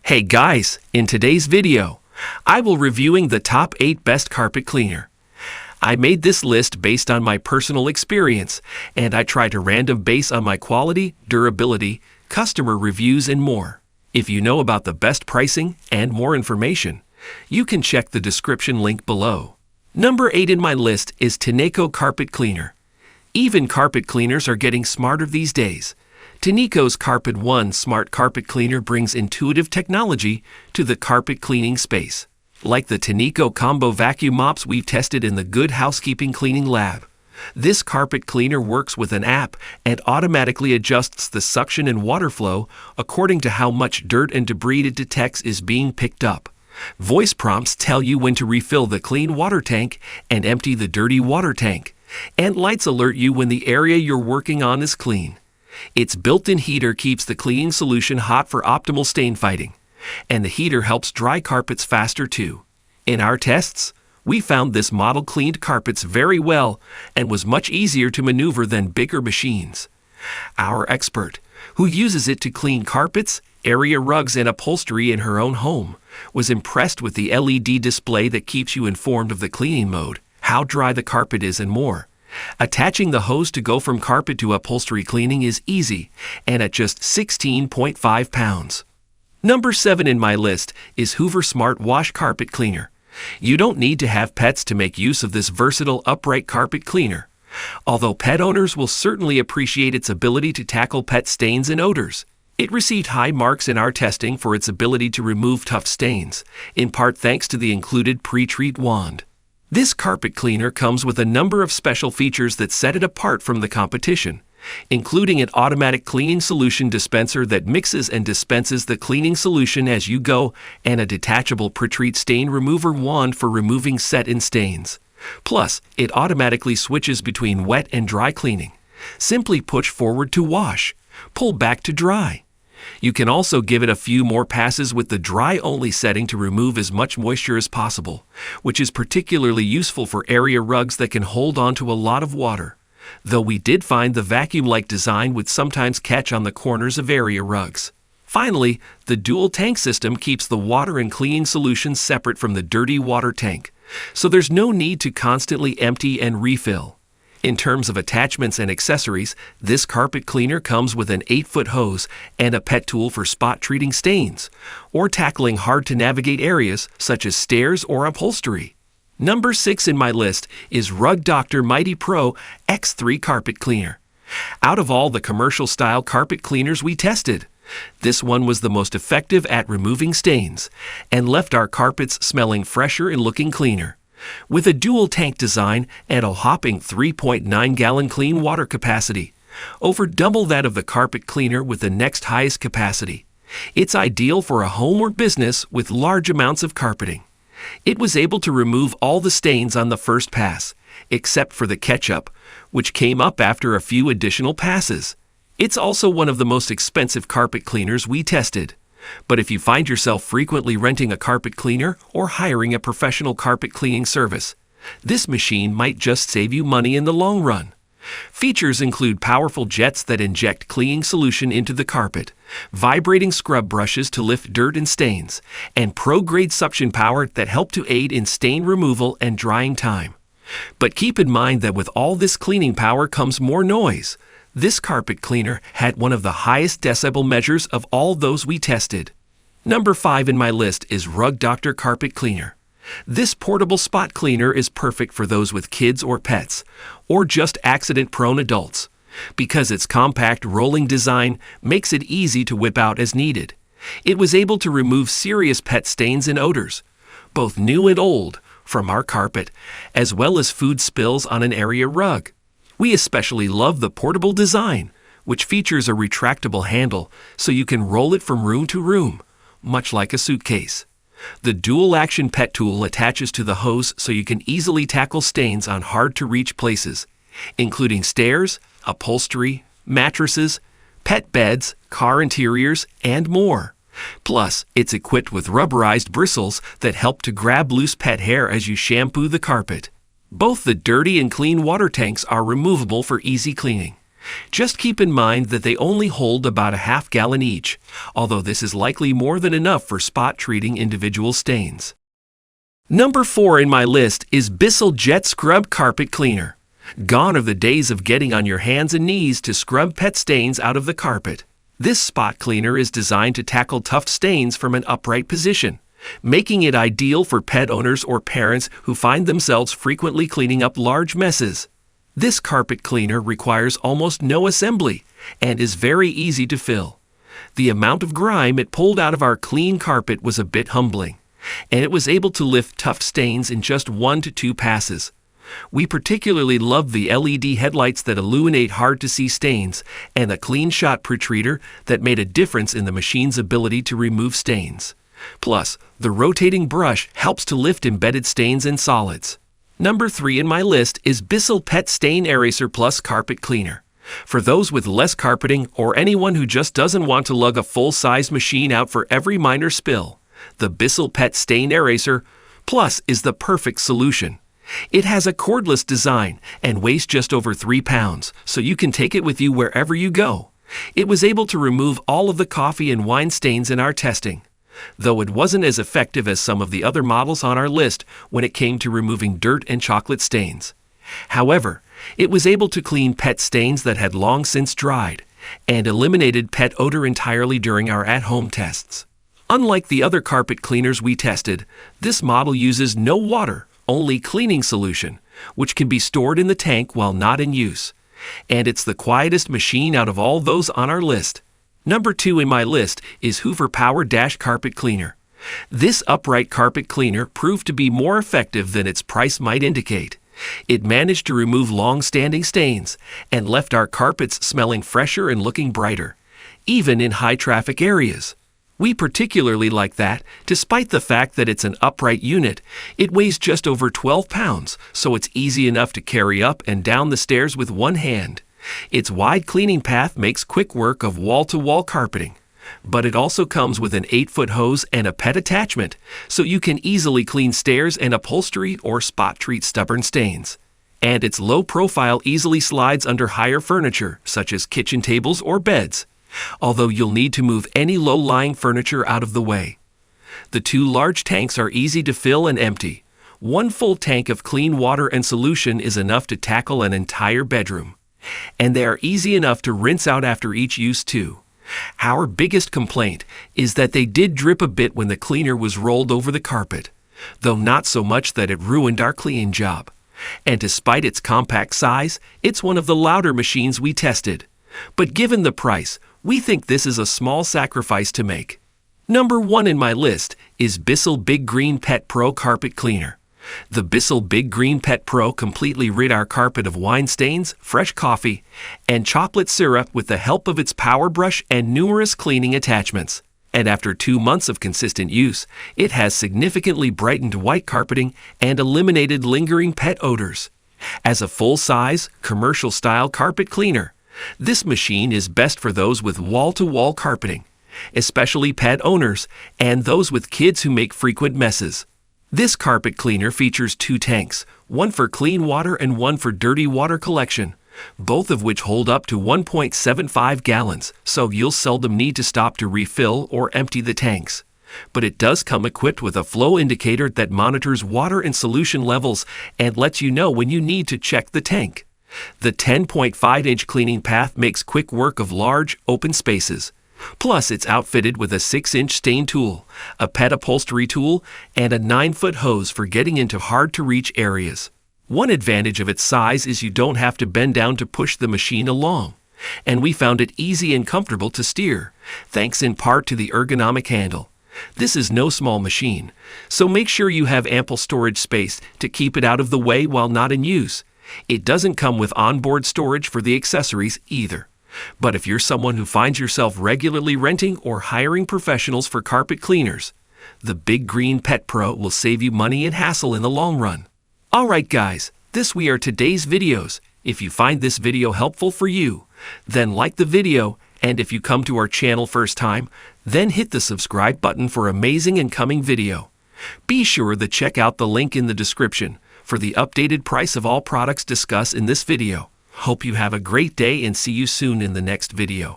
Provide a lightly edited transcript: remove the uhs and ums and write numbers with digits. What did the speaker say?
Hey guys, in today's video, I will reviewing the top 8 best carpet cleaner. I made this list based on my personal experience, and I tried to random base on my quality, durability, customer reviews, and more. If you know about the best pricing and more information, you can check the description link below. Number 8 in my list is Tineco Carpet Cleaner. Even carpet cleaners are getting smarter these days. Tineco's Carpet One Smart Carpet Cleaner brings intuitive technology to the carpet cleaning space. Like the Tineco Combo Vacuum Mops we've tested in the Good Housekeeping Cleaning Lab, this carpet cleaner works with an app and automatically adjusts the suction and water flow according to how much dirt and debris it detects is being picked up. Voice prompts tell you when to refill the clean water tank and empty the dirty water tank, and lights alert you when the area you're working on is clean. Its built-in heater keeps the cleaning solution hot for optimal stain fighting, and the heater helps dry carpets faster too. In our tests, we found this model cleaned carpets very well and was much easier to maneuver than bigger machines. Our expert, who uses it to clean carpets, area rugs, and upholstery in her own home, was impressed with the LED display that keeps you informed of the cleaning mode, how dry the carpet is, and more. Attaching the hose to go from carpet to upholstery cleaning is easy and at just 16.5 pounds. Number 7 in my list is Hoover Smart Wash Carpet Cleaner. You don't need to have pets to make use of this versatile upright carpet cleaner, although pet owners will certainly appreciate its ability to tackle pet stains and odors. It received high marks in our testing for its ability to remove tough stains, in part thanks to the included pre-treat wand. This carpet cleaner comes with a number of special features that set it apart from the competition, including an automatic cleaning solution dispenser that mixes and dispenses the cleaning solution as you go, and a detachable pre-treat stain remover wand for removing set-in stains. Plus, it automatically switches between wet and dry cleaning. Simply push forward to wash, pull back to dry. You can also give it a few more passes with the dry-only setting to remove as much moisture as possible, which is particularly useful for area rugs that can hold on to a lot of water, though we did find the vacuum-like design would sometimes catch on the corners of area rugs. Finally, the dual tank system keeps the water and cleaning solutions separate from the dirty water tank, so there's no need to constantly empty and refill. In terms of attachments and accessories, this carpet cleaner comes with an 8-foot hose and a pet tool for spot treating stains, or tackling hard-to-navigate areas such as stairs or upholstery. Number 6 in my list is Rug Doctor Mighty Pro X3 Carpet Cleaner. Out of all the commercial-style carpet cleaners we tested, this one was the most effective at removing stains and left our carpets smelling fresher and looking cleaner. With a dual tank design and a hopping 3.9-gallon clean water capacity, over double that of the carpet cleaner with the next highest capacity. It's ideal for a home or business with large amounts of carpeting. It was able to remove all the stains on the first pass, except for the ketchup, which came up after a few additional passes. It's also one of the most expensive carpet cleaners we tested. But if you find yourself frequently renting a carpet cleaner or hiring a professional carpet cleaning service, this machine might just save you money in the long run. Features include powerful jets that inject cleaning solution into the carpet, vibrating scrub brushes to lift dirt and stains, and pro-grade suction power that help to aid in stain removal and drying time. But keep in mind that with all this cleaning power comes more noise. This carpet cleaner had one of the highest decibel measures of all those we tested. Number 5 in my list is Rug Doctor Carpet Cleaner. This portable spot cleaner is perfect for those with kids or pets, or just accident-prone adults, because its compact rolling design makes it easy to whip out as needed. It was able to remove serious pet stains and odors, both new and old, from our carpet, as well as food spills on an area rug. We especially love the portable design, which features a retractable handle so you can roll it from room to room, much like a suitcase. The dual-action pet tool attaches to the hose so you can easily tackle stains on hard-to-reach places, including stairs, upholstery, mattresses, pet beds, car interiors, and more. Plus, it's equipped with rubberized bristles that help to grab loose pet hair as you shampoo the carpet. Both the dirty and clean water tanks are removable for easy cleaning. Just keep in mind that they only hold about a half gallon each, although this is likely more than enough for spot treating individual stains. Number 4 in my list is Bissell JetScrub Carpet Cleaner. Gone are the days of getting on your hands and knees to scrub pet stains out of the carpet. This spot cleaner is designed to tackle tough stains from an upright position, making it ideal for pet owners or parents who find themselves frequently cleaning up large messes. This carpet cleaner requires almost no assembly and is very easy to fill. The amount of grime it pulled out of our clean carpet was a bit humbling, and it was able to lift tough stains in just 1 to 2 passes. We particularly love the LED headlights that illuminate hard-to-see stains and the clean shot pretreater that made a difference in the machine's ability to remove stains. Plus, the rotating brush helps to lift embedded stains and solids. Number 3 in my list is Bissell Pet Stain Eraser Plus Carpet Cleaner. For those with less carpeting or anyone who just doesn't want to lug a full-size machine out for every minor spill, the Bissell Pet Stain Eraser Plus is the perfect solution. It has a cordless design and weighs just over 3 pounds, so you can take it with you wherever you go. It was able to remove all of the coffee and wine stains in our testing, though it wasn't as effective as some of the other models on our list when it came to removing dirt and chocolate stains. However, it was able to clean pet stains that had long since dried and eliminated pet odor entirely during our at-home tests. Unlike the other carpet cleaners we tested, this model uses no water, only cleaning solution, which can be stored in the tank while not in use. And it's the quietest machine out of all those on our list. Number 2 in my list is Hoover Power Dash Carpet Cleaner. This upright carpet cleaner proved to be more effective than its price might indicate. It managed to remove long-standing stains and left our carpets smelling fresher and looking brighter, even in high-traffic areas. We particularly like that, despite the fact that it's an upright unit. It weighs just over 12 pounds, so it's easy enough to carry up and down the stairs with one hand. Its wide cleaning path makes quick work of wall-to-wall carpeting, but it also comes with an 8-foot hose and a pet attachment, so you can easily clean stairs and upholstery or spot treat stubborn stains. And its low profile easily slides under higher furniture, such as kitchen tables or beds, although you'll need to move any low-lying furniture out of the way. The 2 large tanks are easy to fill and empty. 1 full tank of clean water and solution is enough to tackle an entire bedroom. And they are easy enough to rinse out after each use too. Our biggest complaint is that they did drip a bit when the cleaner was rolled over the carpet, though not so much that it ruined our cleaning job. And despite its compact size, it's one of the louder machines we tested. But given the price, we think this is a small sacrifice to make. Number 1 in my list is Bissell Big Green Pet Pro Carpet Cleaner. The Bissell Big Green Pet Pro completely rid our carpet of wine stains, fresh coffee, and chocolate syrup with the help of its power brush and numerous cleaning attachments. And after 2 months of consistent use, it has significantly brightened white carpeting and eliminated lingering pet odors. As a full-size, commercial-style carpet cleaner, this machine is best for those with wall-to-wall carpeting, especially pet owners and those with kids who make frequent messes. This carpet cleaner features 2 tanks, one for clean water and one for dirty water collection, both of which hold up to 1.75 gallons, so you'll seldom need to stop to refill or empty the tanks. But it does come equipped with a flow indicator that monitors water and solution levels and lets you know when you need to check the tank. The 10.5-inch cleaning path makes quick work of large, open spaces. Plus, it's outfitted with a 6-inch stain tool, a pet upholstery tool, and a 9-foot hose for getting into hard-to-reach areas. One advantage of its size is you don't have to bend down to push the machine along, and we found it easy and comfortable to steer, thanks in part to the ergonomic handle. This is no small machine, so make sure you have ample storage space to keep it out of the way while not in use. It doesn't come with onboard storage for the accessories either. But if you're someone who finds yourself regularly renting or hiring professionals for carpet cleaners, the Big Green Pet Pro will save you money and hassle in the long run. Alright guys, this we are today's videos. If you find this video helpful for you, then like the video, and if you come to our channel first time, then hit the subscribe button for amazing and coming video. Be sure to check out the link in the description for the updated price of all products discussed in this video. Hope you have a great day and see you soon in the next video.